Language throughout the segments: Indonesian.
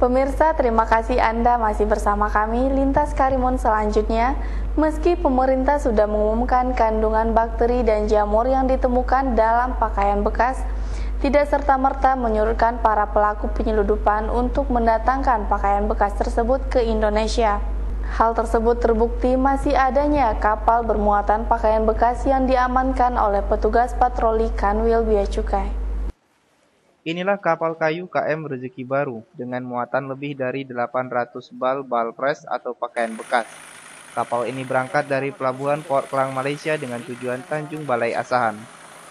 Pemirsa, terima kasih Anda masih bersama kami Lintas Karimun selanjutnya. Meski pemerintah sudah mengumumkan kandungan bakteri dan jamur yang ditemukan dalam pakaian bekas, tidak serta-merta menyurutkan para pelaku penyeludupan untuk mendatangkan pakaian bekas tersebut ke Indonesia. Hal tersebut terbukti masih adanya kapal bermuatan pakaian bekas yang diamankan oleh petugas patroli Kanwil Bea Cukai. Inilah kapal kayu KM Rezeki Baru dengan muatan lebih dari 800 bal press atau pakaian bekas. Kapal ini berangkat dari pelabuhan Port Klang, Malaysia dengan tujuan Tanjung Balai Asahan.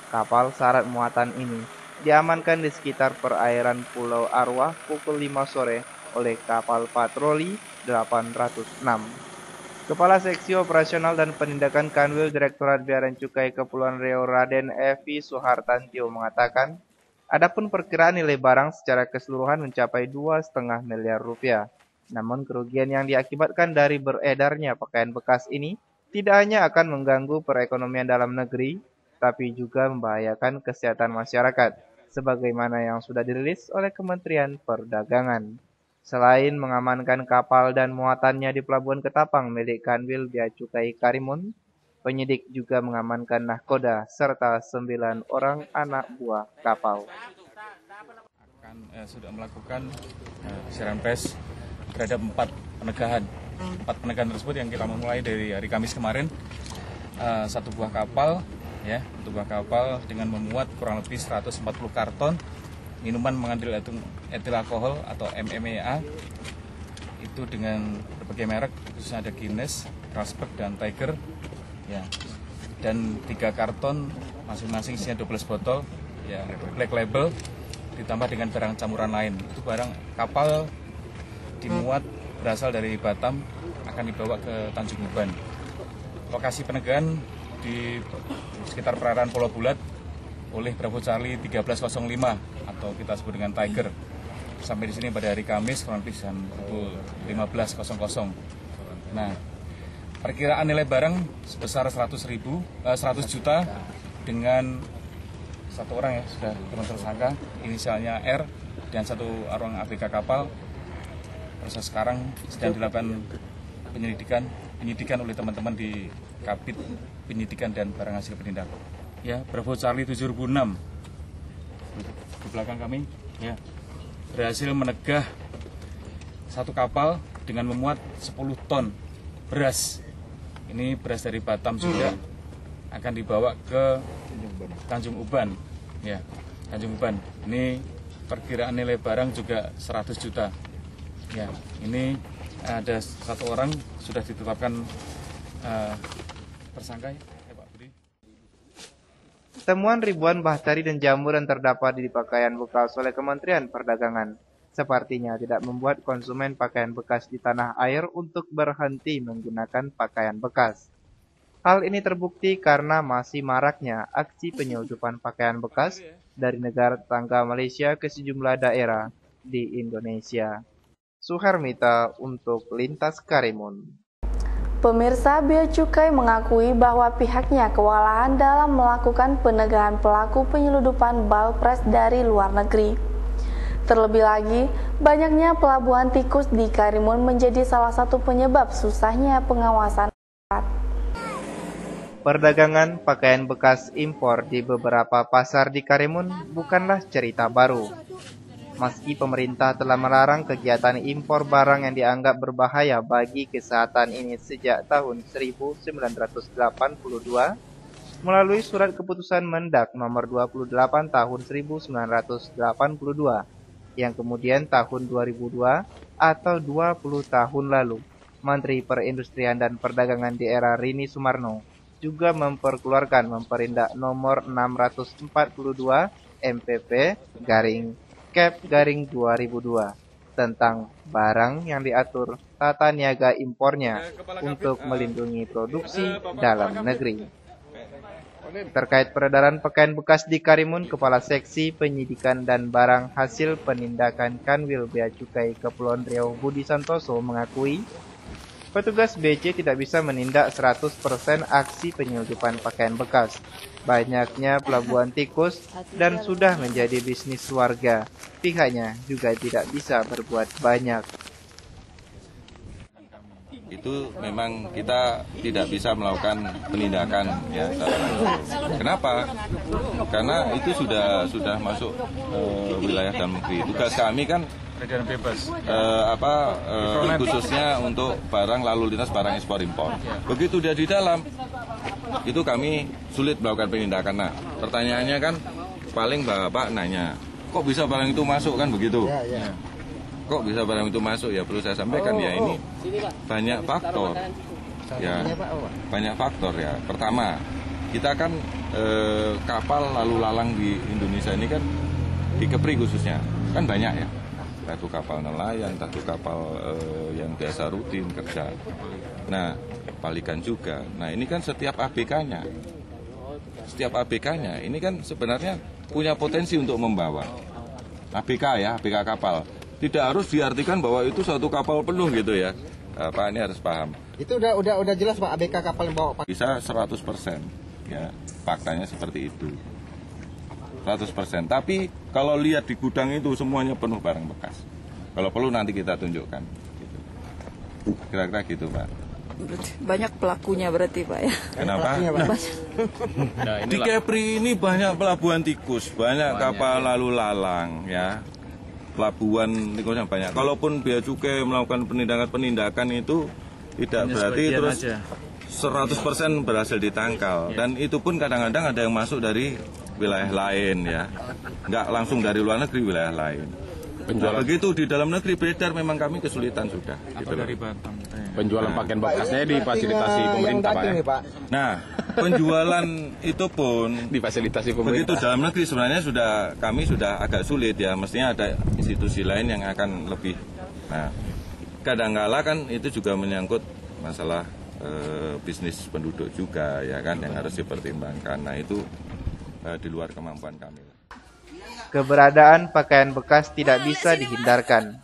Kapal syarat muatan ini diamankan di sekitar perairan Pulau Arwah pukul 5 sore oleh kapal patroli 806. Kepala Seksi Operasional dan Penindakan Kanwil Direktorat Bea dan Cukai Kepulauan Riau Raden Evi Suhartantio mengatakan, adapun perkiraan nilai barang secara keseluruhan mencapai 2,5 miliar rupiah. Namun kerugian yang diakibatkan dari beredarnya pakaian bekas ini tidak hanya akan mengganggu perekonomian dalam negeri, tapi juga membahayakan kesehatan masyarakat, sebagaimana yang sudah dirilis oleh Kementerian Perdagangan. Selain mengamankan kapal dan muatannya di Pelabuhan Ketapang milik Kanwil Bea Cukai Karimun, penyidik juga mengamankan nahkoda serta 9 orang anak buah kapal. Sudah melakukan siaran pers terhadap 4 penegahan. 4 penegahan tersebut yang kita memulai dari hari Kamis kemarin. Satu buah kapal dengan memuat kurang lebih 140 karton minuman mengandung etil alkohol atau MMEA, itu dengan berbagai merek, khususnya ada Guinness, Carlsberg dan Tiger, ya. Dan 3 karton masing-masing isinya 12 botol, ya, black label, ditambah dengan barang campuran lain. Itu barang kapal dimuat berasal dari Batam, akan dibawa ke Tanjung Uban. Lokasi penegahan di sekitar perairan Pulau Bulat oleh Bravo Charlie 1305 atau kita sebut dengan Tiger. Sampai di sini pada hari Kamis kurang lebih jam pukul 15.00. Nah, perkiraan nilai barang sebesar 100 juta dengan 1 orang, ya, sudah tersangka, inisialnya R dan 1 orang ABK kapal. Proses sekarang sedang dilakukan penyidikan oleh teman-teman di Kabit Penyidikan dan Barang Hasil Penindakan. Ya, Bravo Charlie 7006 di belakang kami, ya, berhasil menegah 1 kapal dengan memuat 10 ton beras. Ini beras dari Batam juga akan dibawa ke Tanjung Uban, ya, Tanjung Uban. Ini perkiraan nilai barang juga 100 juta. Ya, ini ada 1 orang sudah ditetapkan tersangka, ya, Pak Budi. Temuan ribuan bakteri dan jamur yang terdapat di pakaian bekas oleh Kementerian Perdagangan sepertinya tidak membuat konsumen pakaian bekas di tanah air untuk berhenti menggunakan pakaian bekas. Hal ini terbukti karena masih maraknya aksi penyelundupan pakaian bekas dari negara tetangga Malaysia ke sejumlah daerah di Indonesia. Suhermita untuk Lintas Karimun. Pemirsa, Bea Cukai mengakui bahwa pihaknya kewalahan dalam melakukan penegahan pelaku penyeludupan bal press dari luar negeri. Terlebih lagi, banyaknya pelabuhan tikus di Karimun menjadi salah satu penyebab susahnya pengawasan. Perdagangan pakaian bekas impor di beberapa pasar di Karimun bukanlah cerita baru. Meski pemerintah telah melarang kegiatan impor barang yang dianggap berbahaya bagi kesehatan ini sejak tahun 1982 melalui surat keputusan Mendak nomor 28 tahun 1982 yang kemudian tahun 2002 atau 20 tahun lalu Menteri Perindustrian dan Perdagangan di era Rini Sumarno juga memperkeluarkan memperindak nomor 642 MPP/Cap/2002 tentang barang yang diatur tata niaga impornya untuk melindungi produksi dalam negeri. Terkait peredaran pakaian bekas di Karimun, Kepala Seksi Penyidikan dan Barang Hasil Penindakan Kanwil Bea Cukai Kepulauan Riau Budi Santoso mengakui, petugas BC tidak bisa menindak 100% aksi penyelundupan pakaian bekas. Banyaknya pelabuhan tikus dan sudah menjadi bisnis warga. Pihaknya juga tidak bisa berbuat banyak. Itu memang kita tidak bisa melakukan penindakan ya. Kenapa? Karena itu sudah masuk wilayah dalam negeri. Tugas kami kan Peredaran bebas. Khususnya untuk barang lalu lintas, barang ekspor impor. Begitu dia di dalam, itu kami sulit melakukan penindakan. Nah, pertanyaannya kan paling Bapak nanya, kok bisa barang itu masuk kan begitu? Kok bisa barang itu masuk ya, perlu saya sampaikan ya, ini banyak faktor. Ya, banyak faktor ya. Pertama, kita kan kapal lalu lalang di Indonesia ini kan di Kepri khususnya kan banyak ya. Satu kapal nelayan, satu kapal yang biasa rutin kerja. Nah, palikan juga. Nah, ini kan setiap ABK-nya ini kan sebenarnya punya potensi untuk membawa ABK ya, ABK kapal. Tidak harus diartikan bahwa itu satu kapal penuh gitu ya. Pak ini harus paham. Itu udah jelas Pak, ABK kapal yang bawa Pak. Bisa 100% ya, faktanya seperti itu. 100%. Tapi kalau lihat di gudang itu semuanya penuh barang bekas. Kalau perlu nanti kita tunjukkan. Gitu. Kira-kira gitu Pak. Banyak pelakunya berarti Pak ya. Kenapa? Di Kepri ini banyak pelabuhan tikus, banyak kapal lalu lalang ya. Pelabuhan tikusnya banyak. Kalaupun bea cukai melakukan penindakan itu tidak berarti terus 100% berhasil ditangkal. Dan itu pun kadang-kadang ada yang masuk dari wilayah lain ya, nggak langsung dari luar negeri, wilayah lain. Nah, begitu di dalam negeri beredar memang kami kesulitan sudah. Gitu dari Batam. Penjualan pakaian bekasnya difasilitasi pemerintah Pak ya? Nah, penjualan itu pun difasilitasi pemerintah. Begitu dalam negeri sebenarnya kami sudah agak sulit ya, mestinya ada institusi lain yang akan lebih. Nah, kadang-kala kan itu juga menyangkut masalah bisnis penduduk juga ya kan, yang harus dipertimbangkan. Nah, itu di luar kemampuan kami. Keberadaan pakaian bekas tidak bisa dihindarkan.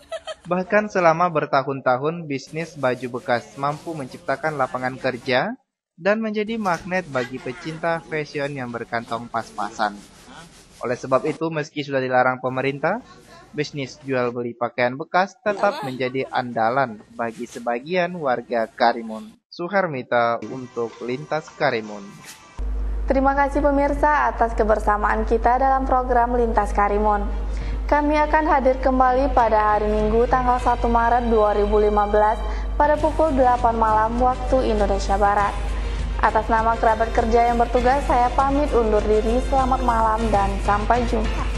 Bahkan selama bertahun-tahun, bisnis baju bekas mampu menciptakan lapangan kerja dan menjadi magnet bagi pecinta fashion yang berkantong pas-pasan. Oleh sebab itu, meski sudah dilarang pemerintah, bisnis jual beli pakaian bekas tetap menjadi andalan bagi sebagian warga Karimun. Suharmita untuk Lintas Karimun. Terima kasih pemirsa atas kebersamaan kita dalam program Lintas Karimun. Kami akan hadir kembali pada hari Minggu tanggal 1 Maret 2015 pada pukul 8 malam waktu Indonesia Barat. Atas nama kerabat kerja yang bertugas, saya pamit undur diri. Selamat malam dan sampai jumpa.